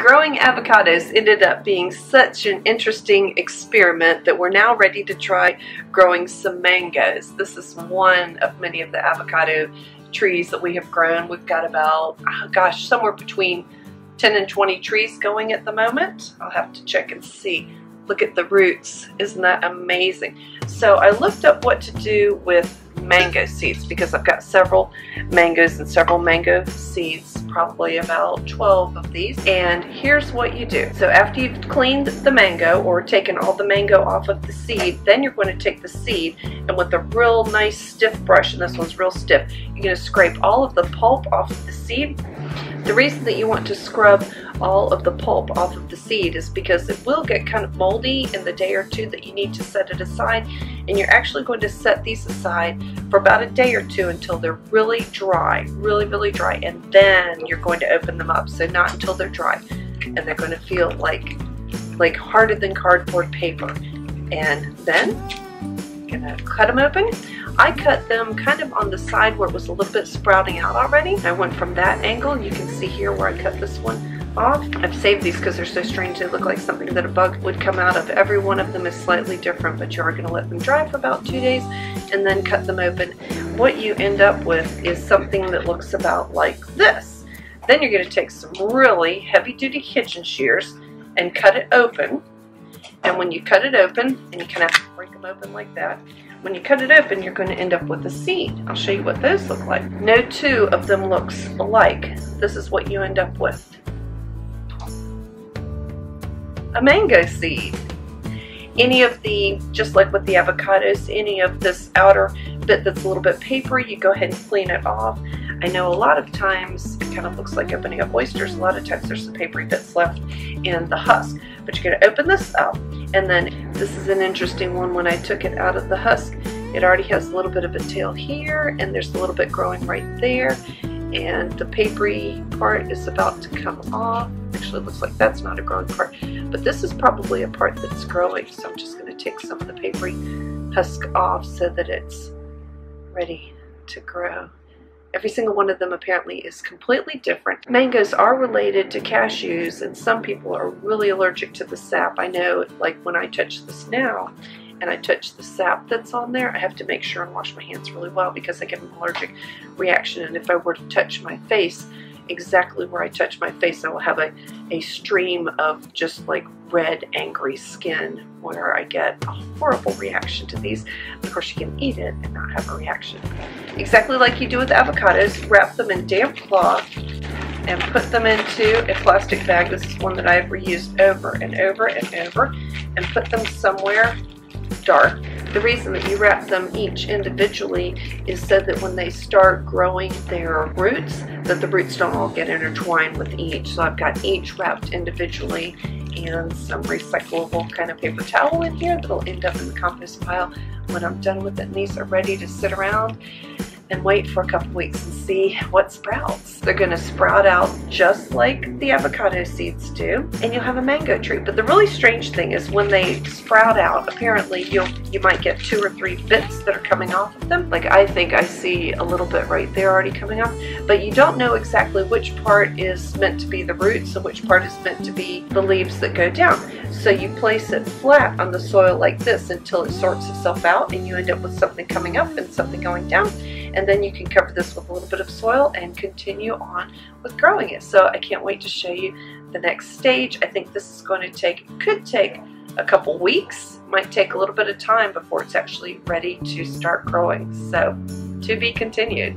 Growing avocados ended up being such an interesting experiment that we're now ready to try growing some mangoes. This is one of many of the avocado trees that we have grown. We've got about, oh gosh, somewhere between 10 and 20 trees going at the moment. I'll have to check and see. Look at the roots. Isn't that amazing? So I looked up what to do with mango seeds because I've got several mangoes and several mango seeds, probably about 12 of these. And here's what you do. So after you've cleaned the mango or taken all the mango off of the seed, then you're going to take the seed and with a real nice stiff brush, and this one's real stiff, you're going to scrape all of the pulp off of the seed. The reason that you want to scrub all of the pulp off of the seed is because it will get kind of moldy in the day or two that you need to set it aside, and you're actually going to set these aside for about a day or two until they're really dry, really dry, and then you're going to open them up. So not until they're dry, and they're going to feel like harder than cardboard paper. And then I'm gonna cut them open. I cut them kind of on the side where it was a little bit sprouting out already. I went from that angle. You can see here where I cut this one off. I've saved these because they're so strange. They look like something that a bug would come out of. Every one of them is slightly different, but you are going to let them dry for about 2 days and then cut them open. What you end up with is something that looks about like this. Then you're going to take some really heavy-duty kitchen shears and cut it open. And when you cut it open, and you kind of have to break them open like that, when you cut it open, you're going to end up with a seed. I'll show you what those look like. No two of them looks alike. This is what you end up with. A mango seed. Any of the, just like with the avocados, any of this outer bit that's a little bit papery, you go ahead and clean it off. I know a lot of times it kind of looks like opening up oysters. A lot of times there's some papery bits left in the husk. But you're going to open this up, and then this is an interesting one. When I took it out of the husk, it already has a little bit of a tail here, and there's a little bit growing right there, and the papery part is about to come off. Actually, it looks like that's not a growing part, but this is probably a part that's growing, so I'm just going to take some of the papery husk off so that it's ready to grow. Every single one of them apparently is completely different. Mangoes are related to cashews, and some people are really allergic to the sap. I know, like when I touch this now and I touch the sap that's on there, I have to make sure and wash my hands really well because I get an allergic reaction. And if I were to touch my face, exactly where I touch my face, I will have a stream of just like red, angry skin where I get a horrible reaction to these. Of course, you can eat it and not have a reaction. Exactly like you do with avocados, wrap them in damp cloth and put them into a plastic bag. This is one that I've reused over and over and over, and put them somewhere dark. The reason that you wrap them each individually is so that when they start growing their roots, that the roots don't all get intertwined with each. So I've got each wrapped individually, and some recyclable kind of paper towel in here that'll end up in the compost pile when I'm done with it. And these are ready to sit around and wait for a couple weeks and see what sprouts. They're going to sprout out just like the avocado seeds do, and you'll have a mango tree. But the really strange thing is when they sprout out, apparently you might get 2 or 3 bits that are coming off of them. Like I think I see a little bit right there already coming off, but you don't know exactly which part is meant to be the roots and which part is meant to be the leaves that go down. So you place it flat on the soil like this until it sorts itself out, and you end up with something coming up and something going down. And then you can cover this with a little bit of soil and continue on with growing it. So I can't wait to show you the next stage. I think this is going to could take a couple weeks, might take a little bit of time before it's actually ready to start growing. So to be continued.